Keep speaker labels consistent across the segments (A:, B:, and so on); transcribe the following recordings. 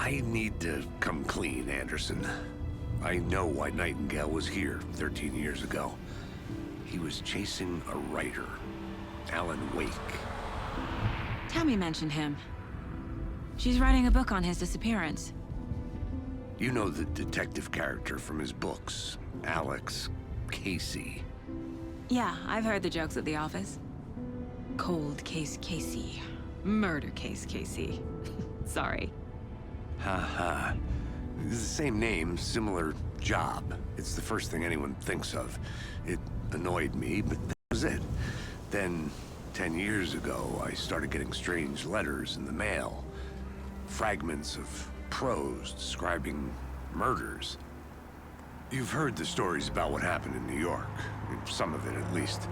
A: I need to come clean, Anderson. I know why Nightingale was here 13 years ago. He was chasing a writer, Alan Wake.
B: Tammy mentioned him. She's writing a book on his disappearance.
A: You know the detective character from his books, Alex Casey.
B: Yeah, I've heard the jokes at the office. Cold case Casey. Murder case Casey. Sorry.
A: Ha. It's the same name, similar job. It's the first thing anyone thinks of. It annoyed me, but that was it. Then, 10 years ago, I started getting strange letters in the mail. Fragments of prose describing murders. You've heard the stories about what happened in New York. Some of it, at least.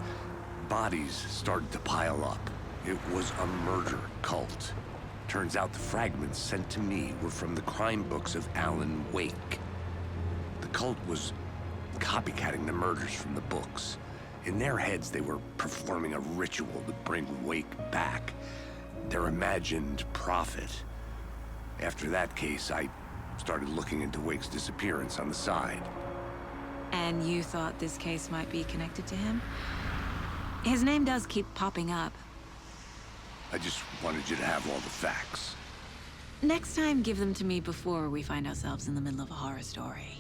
A: Bodies started to pile up. It was a murder cult. Turns out the fragments sent to me were from the crime books of Alan Wake. The cult was copycatting the murders from the books. In their heads, they were performing a ritual to bring Wake back. Their imagined prophet. After that case, I started looking into Wake's disappearance on the side.
B: And you thought this case might be connected to him? His name does keep popping up.
A: I just wanted you to have all the facts.
B: Next time, give them to me before we find ourselves in the middle of a horror story.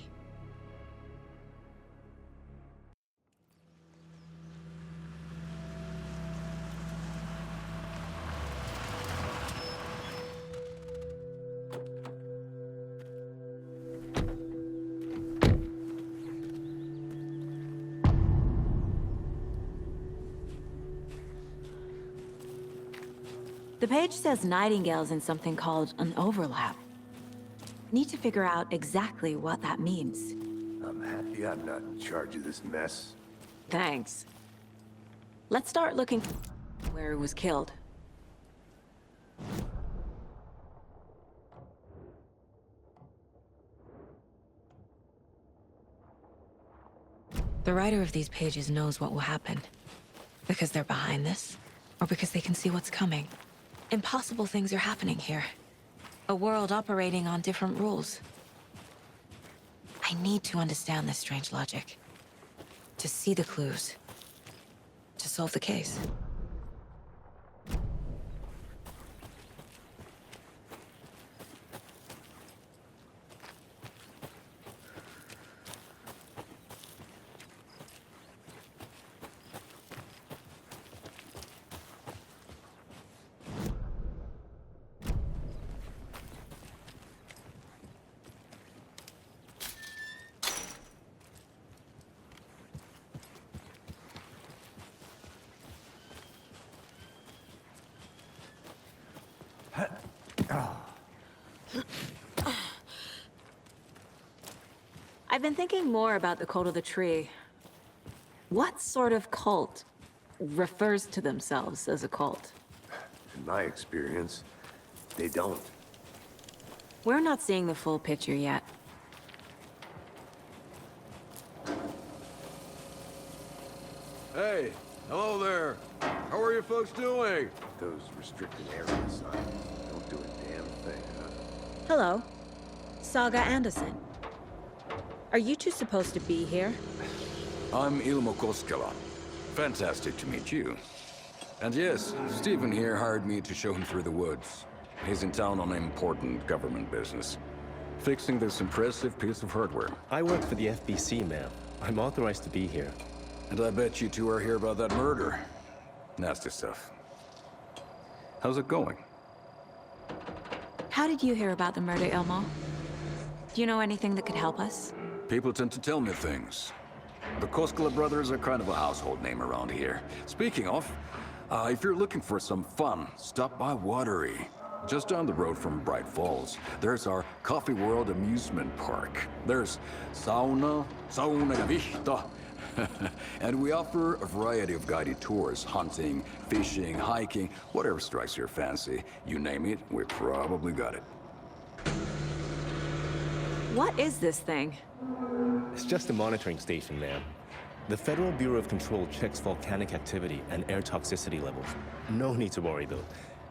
B: The page says Nightingales in something called an overlap. Need to figure out exactly what that means.
A: I'm happy I'm not in charge of this mess.
B: Thanks. Let's start looking where it was killed. The writer of these pages knows what will happen. Because they're behind this, or because they can see what's coming. Impossible things are happening here. A world operating on different rules. I need to understand this strange logic. To see the clues. To solve the case. I've been thinking more about the cult of the tree. What sort of cult refers to themselves as a cult?
A: In my experience, they don't.
B: We're not seeing the full picture yet.
C: Hey, hello there. How are you folks doing?
A: Those restricted area signs don't do a damn thing, huh?
B: Hello. Saga Anderson. Are you two supposed to be here?
C: I'm Ilmo Koskela. Fantastic to meet you. And yes, Stephen here hired me to show him through the woods. He's in town on important government business. Fixing this impressive piece of hardware.
D: I work for the FBC, ma'am. I'm authorized to be here.
C: And I bet you two are here about that murder. Nasty stuff. How's it going?
B: How did you hear about the murder, Ilmo? Do you know anything that could help us?
C: People tend to tell me things. The Koskela brothers are kind of a household name around here. Speaking of, if you're looking for some fun, stop by Watery. Just down the road from Bright Falls, there's our Coffee World amusement park. There's sauna ja vihta. And we offer a variety of guided tours, hunting, fishing, hiking, whatever strikes your fancy. You name it, we probably got it.
B: What is this thing?
D: It's just a monitoring station, ma'am. The Federal Bureau of Control checks volcanic activity and air toxicity levels. No need to worry, though.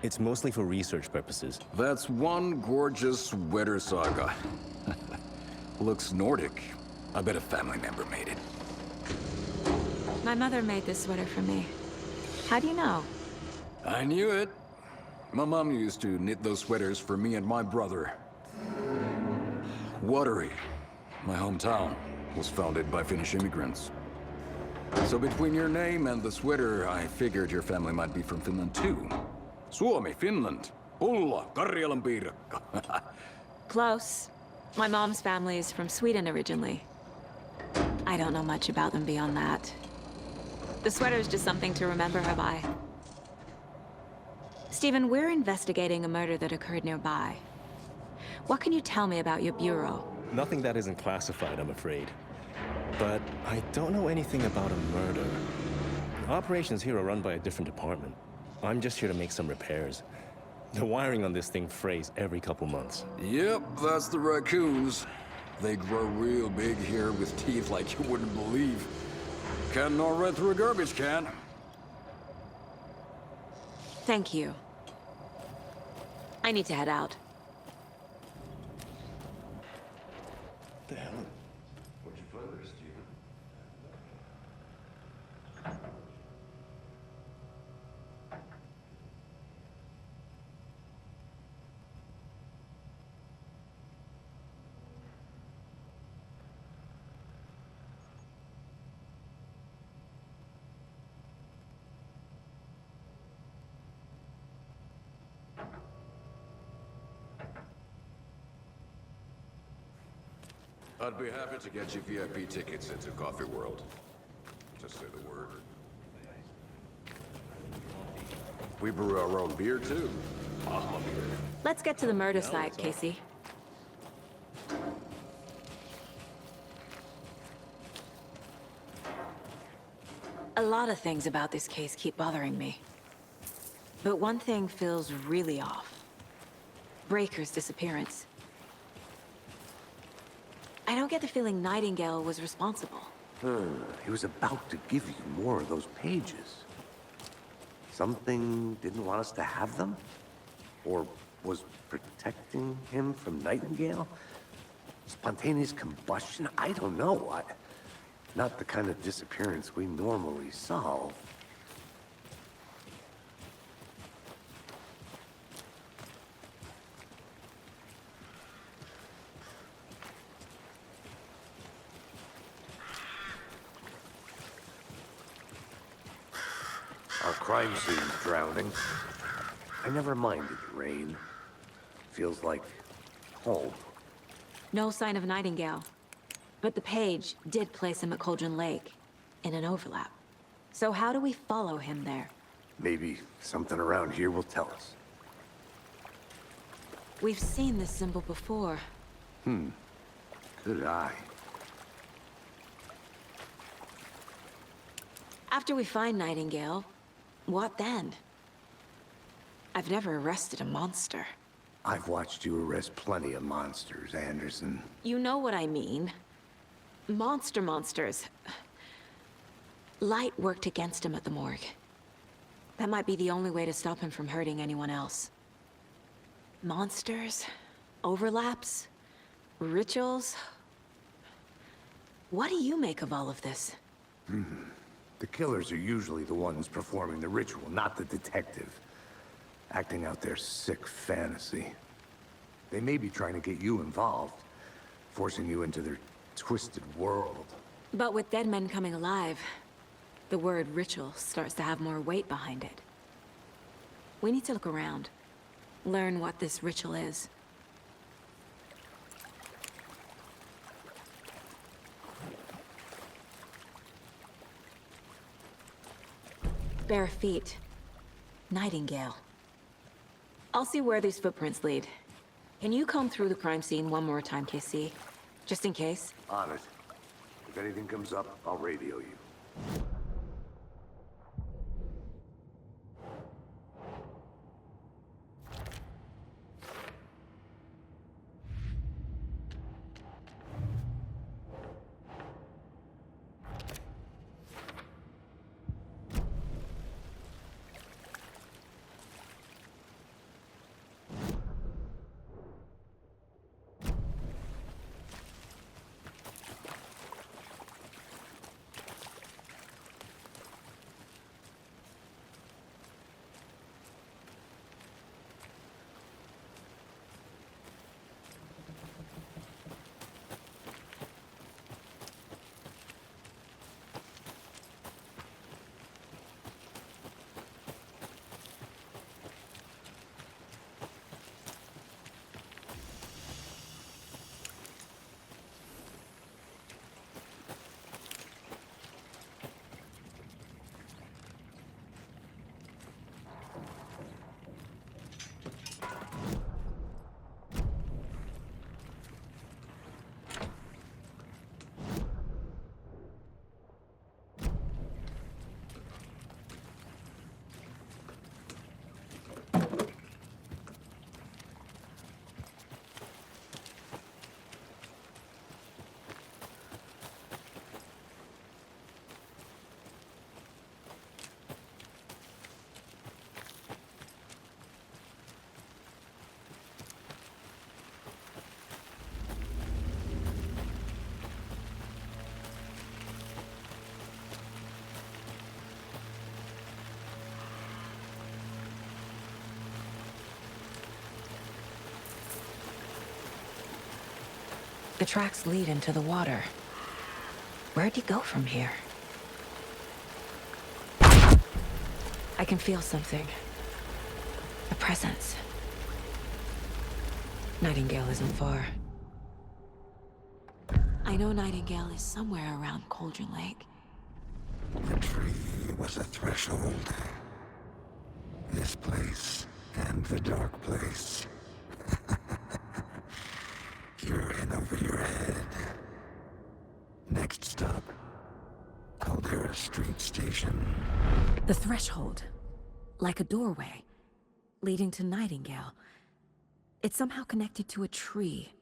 D: It's mostly for research purposes.
C: That's one gorgeous sweater, Saga. Looks Nordic. I bet a family member made it.
B: My mother made this sweater for me. How do you know?
C: I knew it. My mom used to knit those sweaters for me and my brother. Watery, my hometown, was founded by Finnish immigrants. So between your name and the sweater, I figured your family might be from Finland too. Suomi, Finland. Pulla, Karjalan piirakka.
B: Close. My mom's family is from Sweden originally. I don't know much about them beyond that. The sweater's just something to remember her by. Stephen, we're investigating a murder that occurred nearby. What can you tell me about your bureau?
D: Nothing that isn't classified, I'm afraid. But I don't know anything about a murder. Operations here are run by a different department. I'm just here to make some repairs. The wiring on this thing frays every couple months.
C: Yep, that's the raccoons. They grow real big here with teeth like you wouldn't believe. Can't gnaw right through a garbage can.
B: Thank you. I need to head out.
D: The hell?
A: What'd you find there, Steven?
C: I'd be happy to get you VIP tickets into Coffee World. Just say the word.
A: We brew our own beer, too.
B: Let's get to the murder site, Casey. A lot of things about this case keep bothering me. But one thing feels really off. Breaker's disappearance. I don't get the feeling Nightingale was responsible.
A: He was about to give you more of those pages. Something didn't want us to have them? Or was protecting him from Nightingale? Spontaneous combustion? I don't know. Not the kind of disappearance we normally solve. Our crime scene's drowning. I never minded rain. Feels like home.
B: No sign of Nightingale. But the page did place him at Cauldron Lake, in an overlap. So how do we follow him there?
A: Maybe something around here will tell us.
B: We've seen this symbol before.
A: Good eye.
B: After we find Nightingale, what then? I've never arrested a monster.
A: I've watched you arrest plenty of monsters, Anderson.
B: You know what I mean. Monsters. Light worked against him at the morgue. That might be the only way to stop him from hurting anyone else. Monsters? Overlaps? Rituals? What do you make of all of this?
A: The killers are usually the ones performing the ritual, not the detective. Acting out their sick fantasy. They may be trying to get you involved, forcing you into their twisted world.
B: But with dead men coming alive, the word ritual starts to have more weight behind it. We need to look around. Learn what this ritual is. Bare feet. Nightingale. I'll see where these footprints lead. Can you comb through the crime scene one more time, KC? Just in case?
A: On it. If anything comes up, I'll radio you.
B: The tracks lead into the water. Where'd he go from here? I can feel something. A presence. Nightingale isn't far. I know Nightingale is somewhere around Cauldron Lake.
E: The tree was a threshold. This place and the dark place. You're in over your head. Next stop, Caldera Street Station.
B: The threshold. Like a doorway. Leading to Nightingale. It's somehow connected to a tree.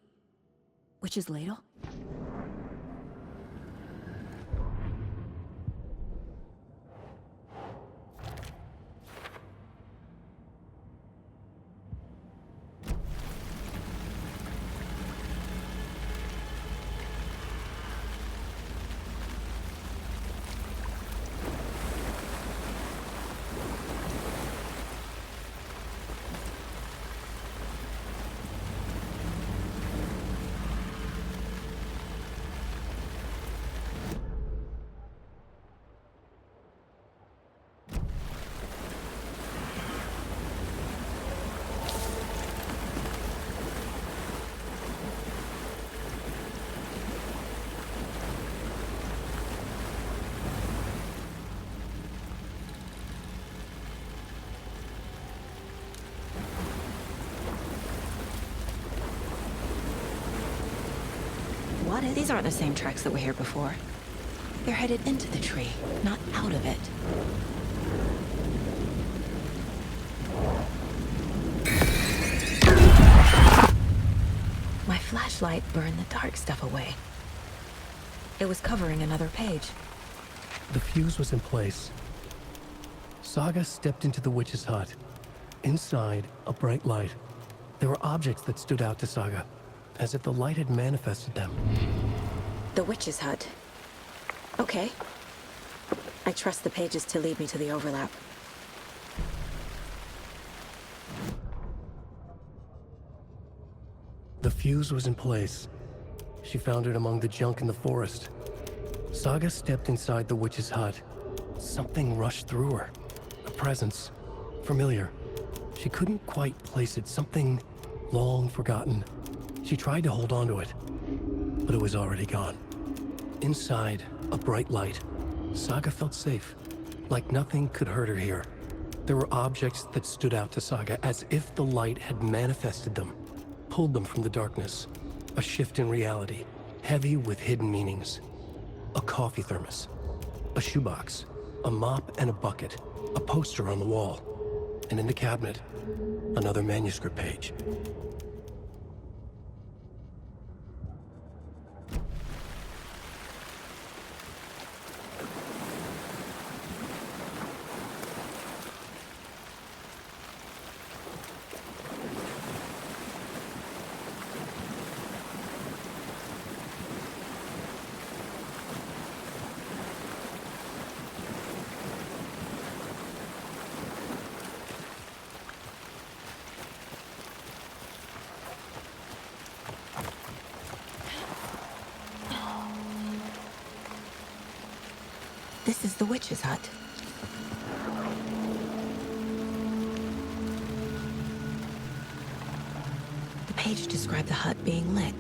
B: Witch's Ladle? These aren't the same tracks that were here before. They're headed into the tree, not out of it. My flashlight burned the dark stuff away. It was covering another page.
F: The fuse was in place. Saga stepped into the witch's hut. Inside, a bright light. There were objects that stood out to Saga, as if the light had manifested them.
B: The witch's hut. Okay. I trust the pages to lead me to the overlap.
F: The fuse was in place. She found it among the junk in the forest. Saga stepped inside the witch's hut. Something rushed through her. A presence. Familiar. She couldn't quite place it. Something long forgotten. She tried to hold on to it, but it was already gone. Inside, a bright light. Saga felt safe, like nothing could hurt her here. There were objects that stood out to Saga, as if the light had manifested them, pulled them from the darkness. A shift in reality, heavy with hidden meanings. A coffee thermos, a shoebox, a mop and a bucket, a poster on the wall, and in the cabinet, another manuscript page.
B: This is the witch's hut. The page described the hut being lit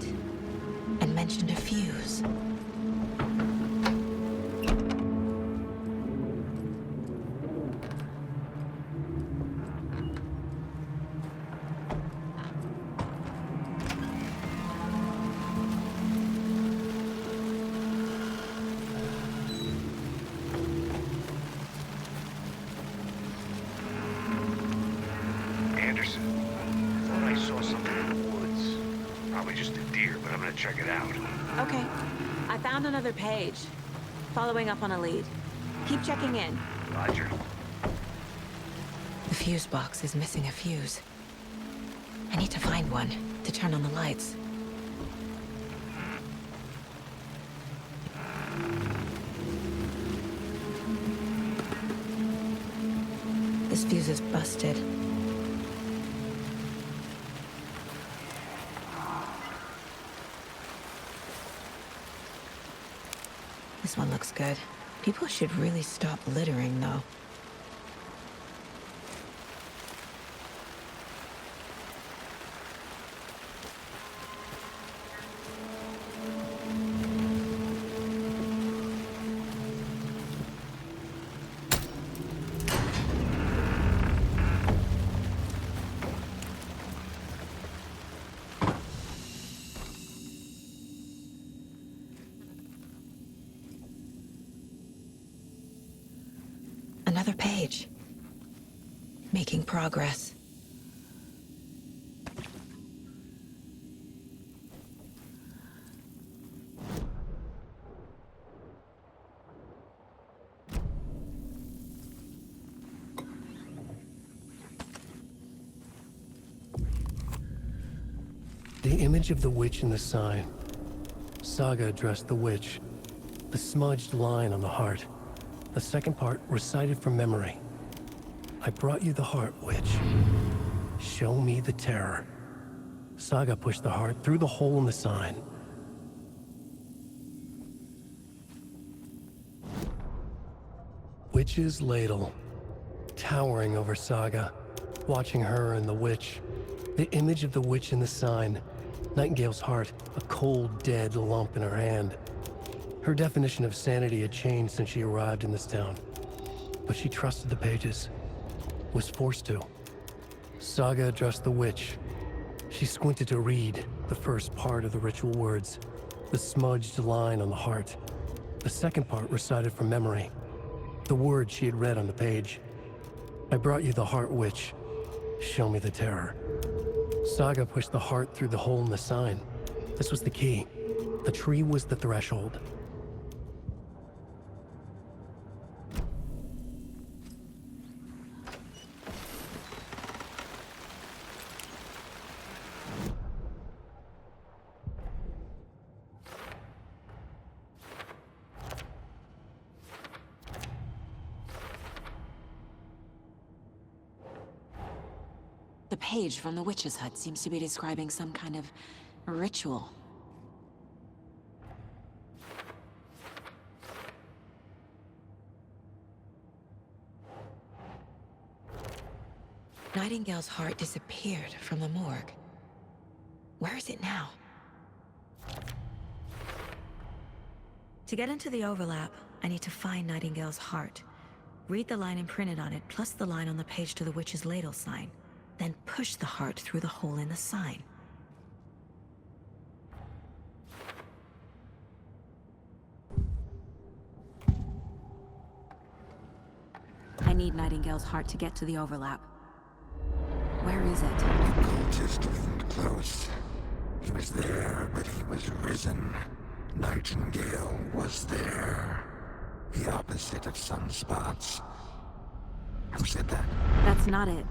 B: and mentioned a fuse.
A: Check it out.
B: Okay. I found another page. Following up on a lead. Keep checking in.
A: Roger.
B: The fuse box is missing a fuse. I need to find one to turn on the lights. This fuse is busted. This one looks good. People should really stop littering, though. Another page. Making progress.
F: The image of the witch in the sign. Saga addressed the witch. The smudged line on the heart. The second part recited from memory. I brought you the heart, witch. Show me the terror. Saga pushed the heart through the hole in the sign. Witch's ladle. Towering over Saga. Watching her and the witch. The image of the witch in the sign. Nightingale's heart, a cold, dead lump in her hand. Her definition of sanity had changed since she arrived in this town. But she trusted the pages. Was forced to. Saga addressed the witch. She squinted to read the first part of the ritual words. The smudged line on the heart. The second part recited from memory. The words she had read on the page. I brought you the heart, witch. Show me the terror. Saga pushed the heart through the hole in the sign. This was the key. The tree was the threshold.
B: The page from the witch's hut seems to be describing some kind of ritual. Nightingale's heart disappeared from the morgue. Where is it now? To get into the overlap, I need to find Nightingale's heart. Read the line imprinted on it, plus the line on the page to the witch's ladle sign. Then push the heart through the hole in the sign. I need Nightingale's heart to get to the overlap. Where is it?
E: The cultist leaned close. He was there, but he was risen. Nightingale was there. The opposite of sunspots. Who said that?
B: That's not it.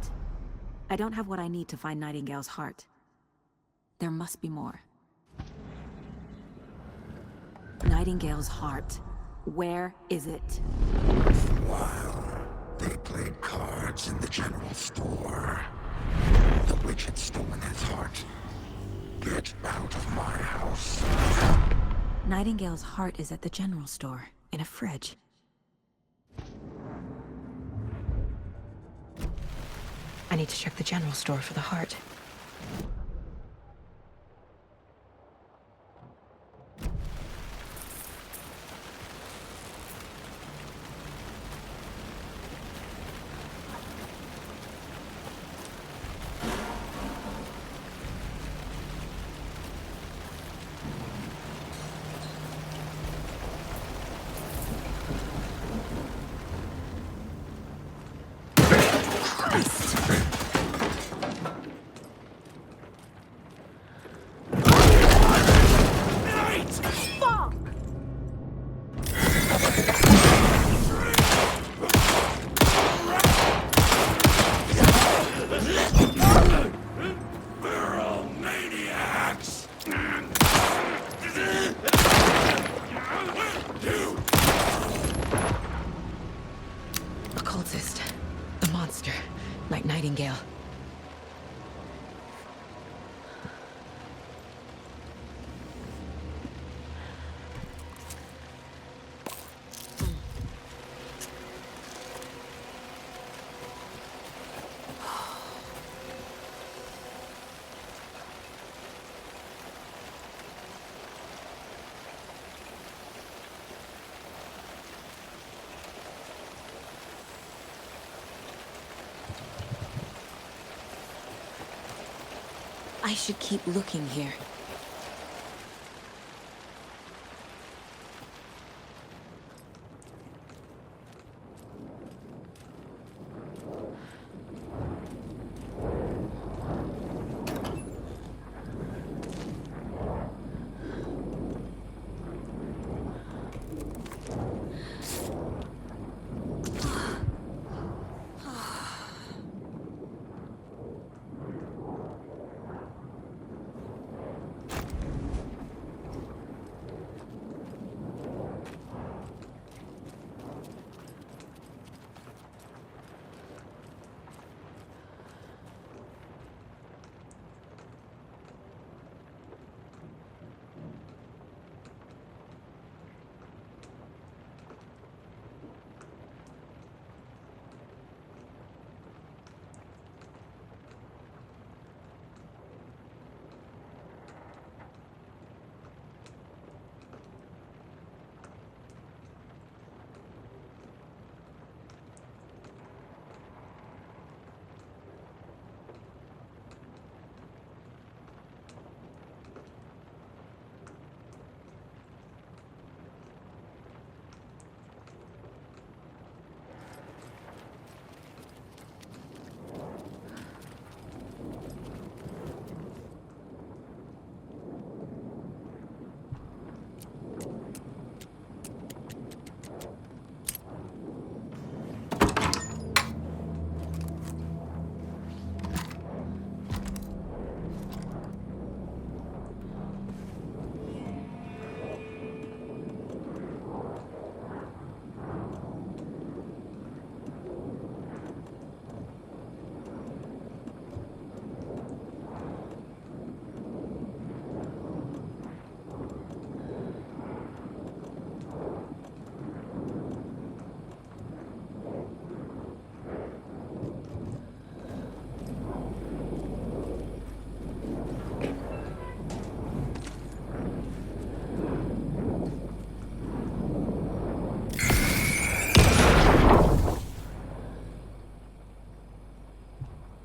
B: I don't have what I need to find Nightingale's heart. There must be more. Nightingale's heart. Where is it?
E: While they played cards in the general store, the witch had stolen his heart. Get out of my house.
B: Nightingale's heart is at the general store, in a fridge. I need to check the general store for the heart. Like Nightingale. I should keep looking here.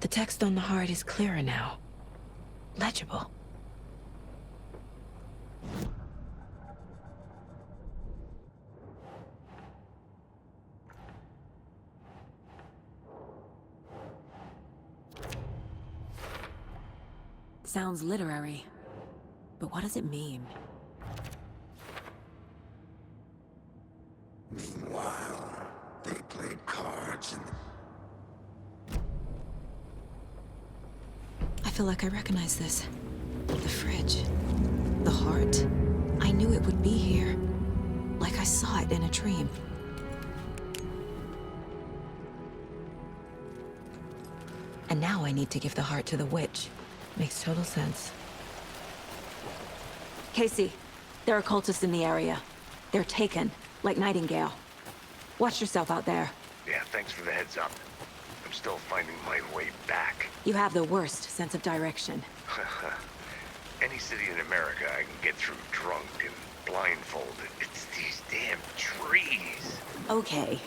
B: The text on the heart is clearer now. Legible. Sounds literary. But what does it mean?
E: Meanwhile, they played cards in the...
B: I feel like I recognize this. The fridge. The heart. I knew it would be here. Like I saw it in a dream. And now I need to give the heart to the witch. Makes total sense. Casey, there are cultists in the area. They're taken, like Nightingale. Watch yourself out there.
A: Yeah, thanks for the heads up. I'm still finding my way back.
B: You have the worst sense of direction.
A: Any city in America I can get through drunk and blindfolded. It's these damn trees.
B: Okay.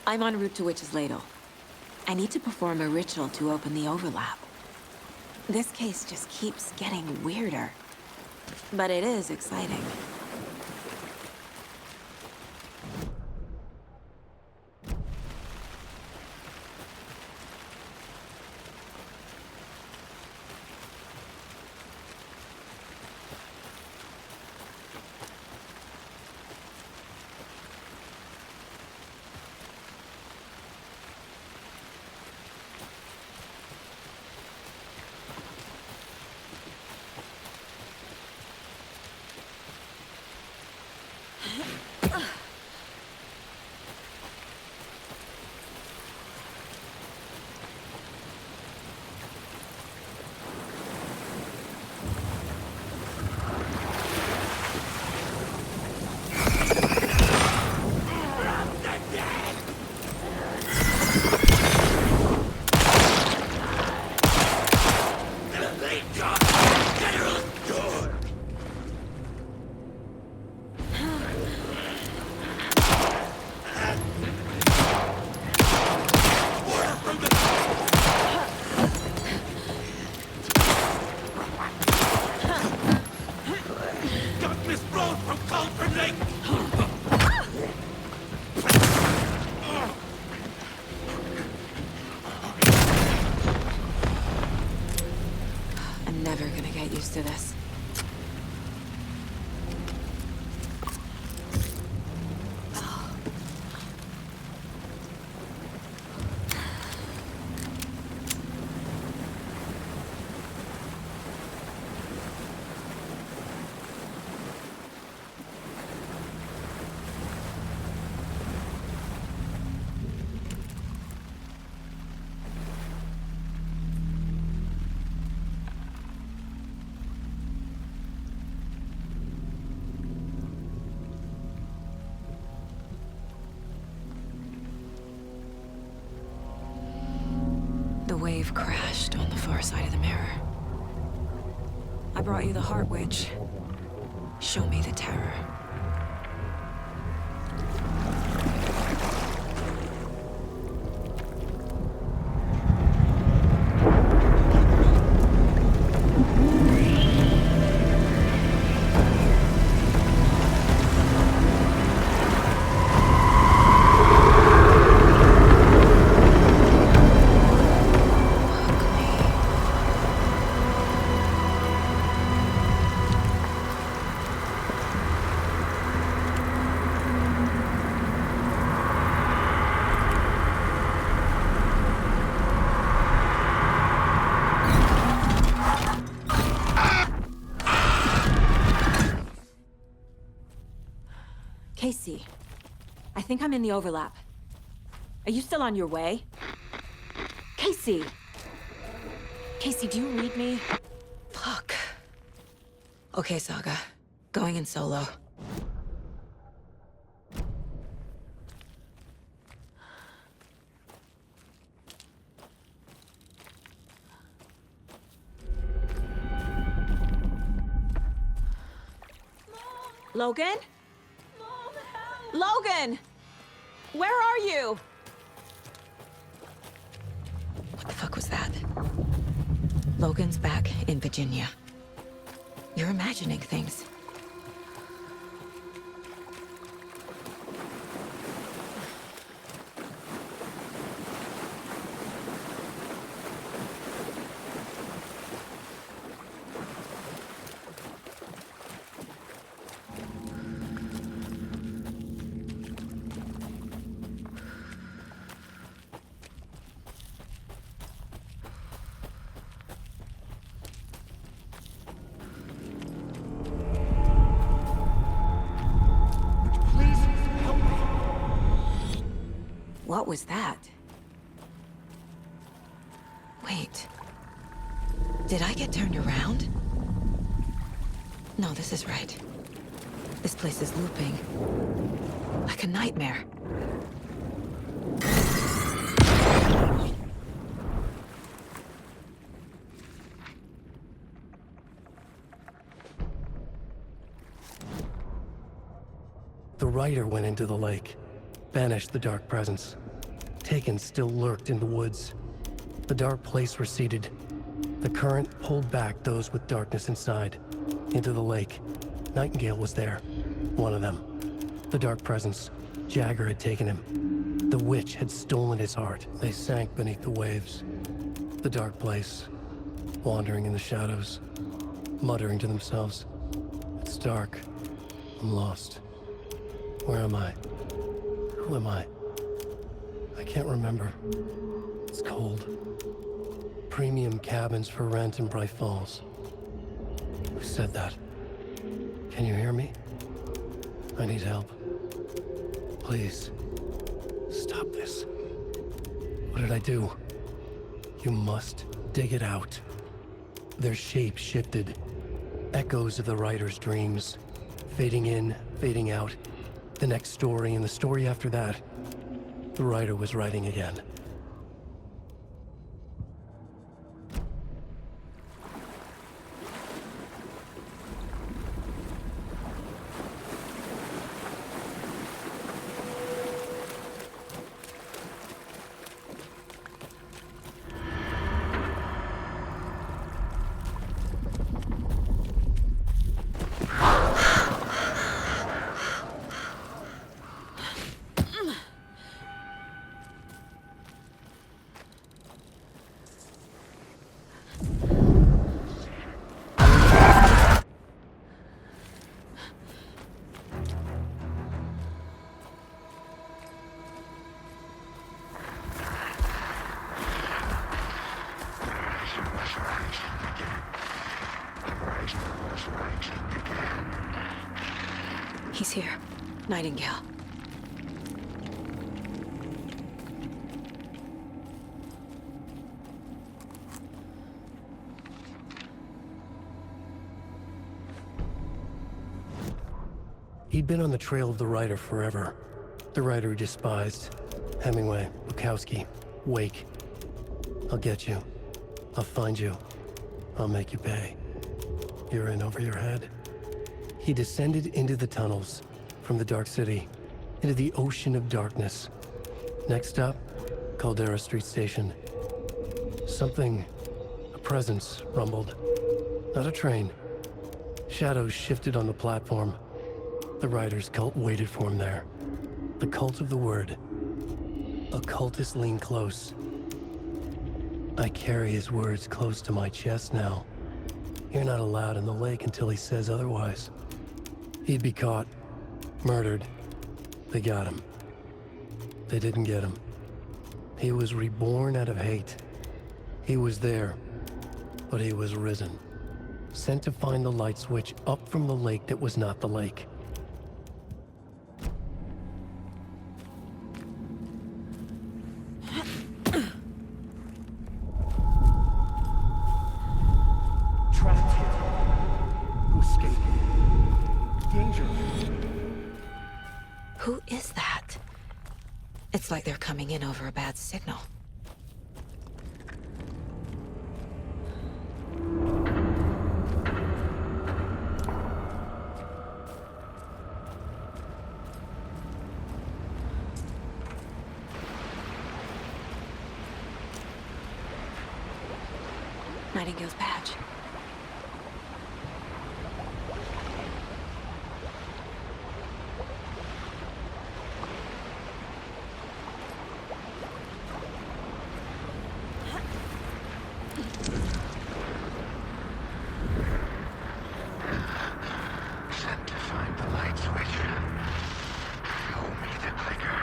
B: I'm en route to Witch's Ladle. I need to perform a ritual to open the overlap. This case just keeps getting weirder. But it is exciting.
G: this road from Cauldron Lake!
B: I'm never gonna get used to this. The wave crashed on the far side of the mirror. I brought you the Heart Witch. Show me the terror.
H: Casey, I think I'm in the overlap. Are you still on your way? Casey! Casey, do you read me?
B: Fuck. Okay, Saga. Going in solo.
H: Logan? Logan! Where are you?
B: What the fuck was that? Logan's back in Virginia. You're imagining things. What was that? Wait. Did I get turned around? No, this is right. This place is looping. Like a nightmare.
F: The rider went into the lake, banished the dark presence. Taken still lurked in the woods. The dark place receded. The current pulled back those with darkness inside, into the lake. Nightingale was there, one of them. The dark presence, Jagger had taken him. The witch had stolen his heart. They sank beneath the waves. The dark place, wandering in the shadows, muttering to themselves. It's dark. I'm lost. Where am I? Who am I? I can't remember. It's cold. Premium cabins for rent in Bright Falls. Who said that? Can you hear me? I need help. Please. Stop this. What did I do? You must dig it out. Their shape shifted. Echoes of the writer's dreams. Fading in, fading out. The next story and the story after that. The writer was writing again.
B: He's here. Nightingale.
F: He'd been on the trail of the writer forever. The writer he despised. Hemingway, Bukowski, Wake. I'll get you. I'll find you. I'll make you pay. You're in over your head. He descended into the tunnels, from the Dark City, into the ocean of darkness. Next stop, Caldera Street Station. Something, a presence, rumbled. Not a train. Shadows shifted on the platform. The writer's cult waited for him there. The cult of the word. Occultists lean close. I carry his words close to my chest now. You're not allowed in the lake until he says otherwise. He'd be caught. Murdered. They got him. They didn't get him. He was reborn out of hate. He was there, but he was risen. Sent to find the light switch up from the lake that was not the lake. Trapped here. To escape. Danger.
B: Who is that? It's like they're coming in over a bad signal. Nightingale's badge.
E: Sent to find the light switch. Show me the clicker.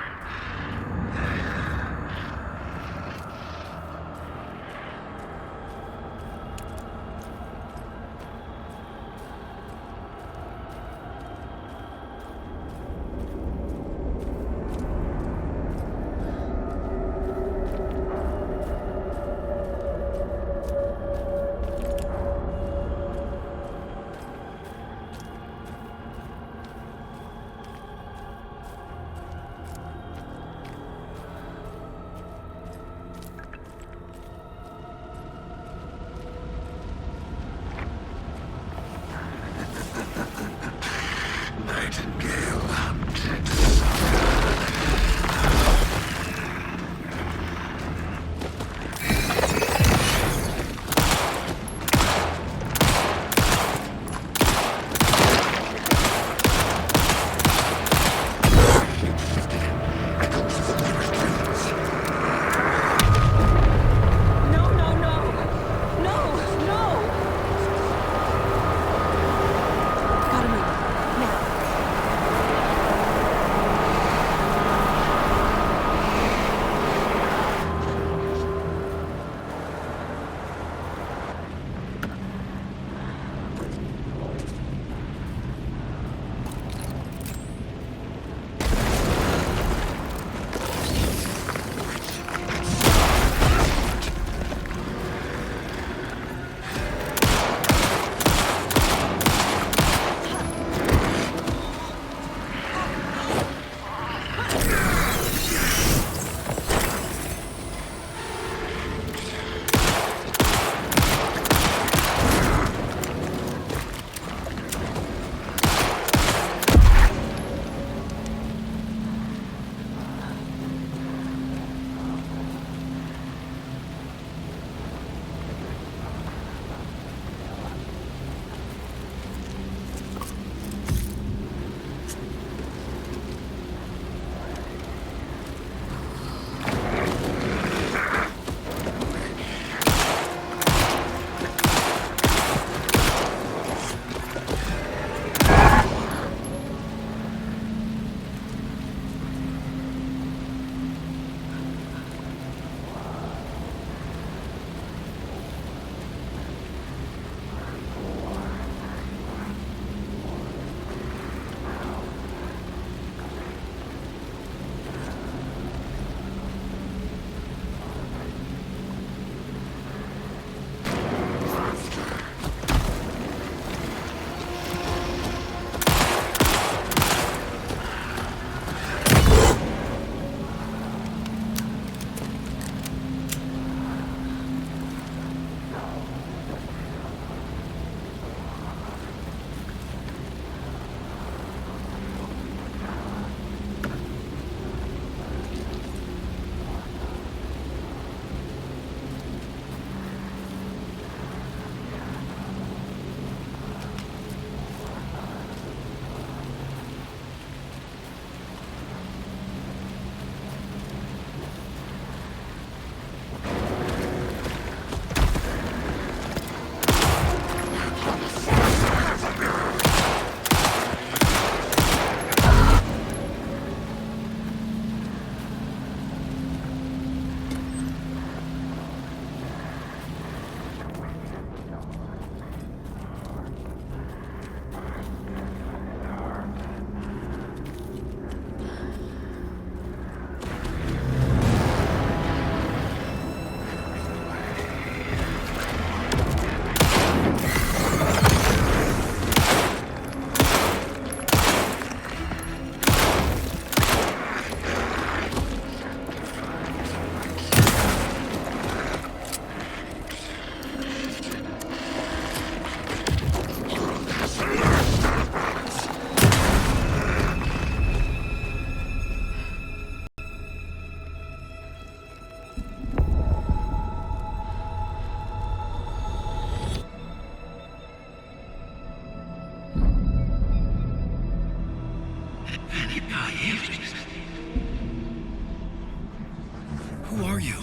G: Who are you?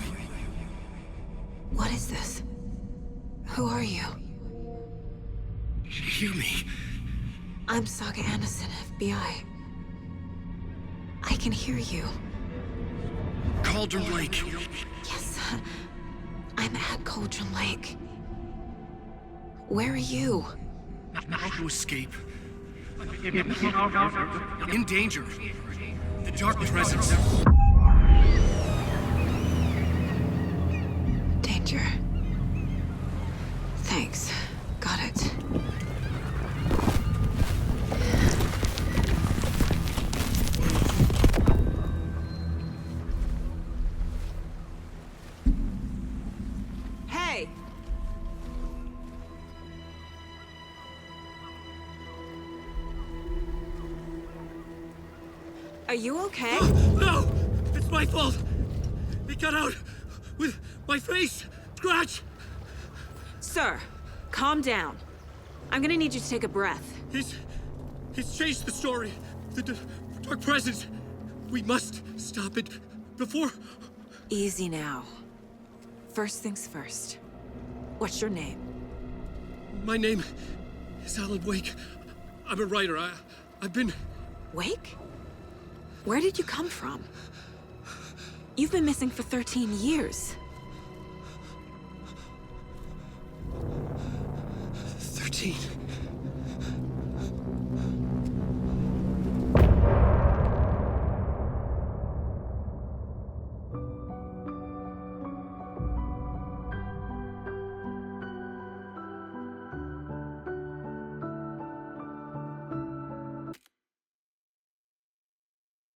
B: What is this? Who are you?
G: Hear me.
B: I'm Saga Anderson, FBI. I can hear you.
G: Cauldron Lake.
B: Yes, I'm at Cauldron Lake. Where are you?
G: How to escape. In danger. The dark presence.
B: Danger. Thanks. Got it.
H: Hey! Are you okay?
G: No! It's my fault! He got out with my face! Scratch!
H: Sir, calm down. I'm gonna need you to take a breath.
G: He's changed the story. The dark presence. We must stop it before...
H: Easy now. First things first. What's your name?
G: My name is Alan Wake. I'm a writer. I've been...
H: Wake? Where did you come from? You've been missing for 13 years.
G: 13.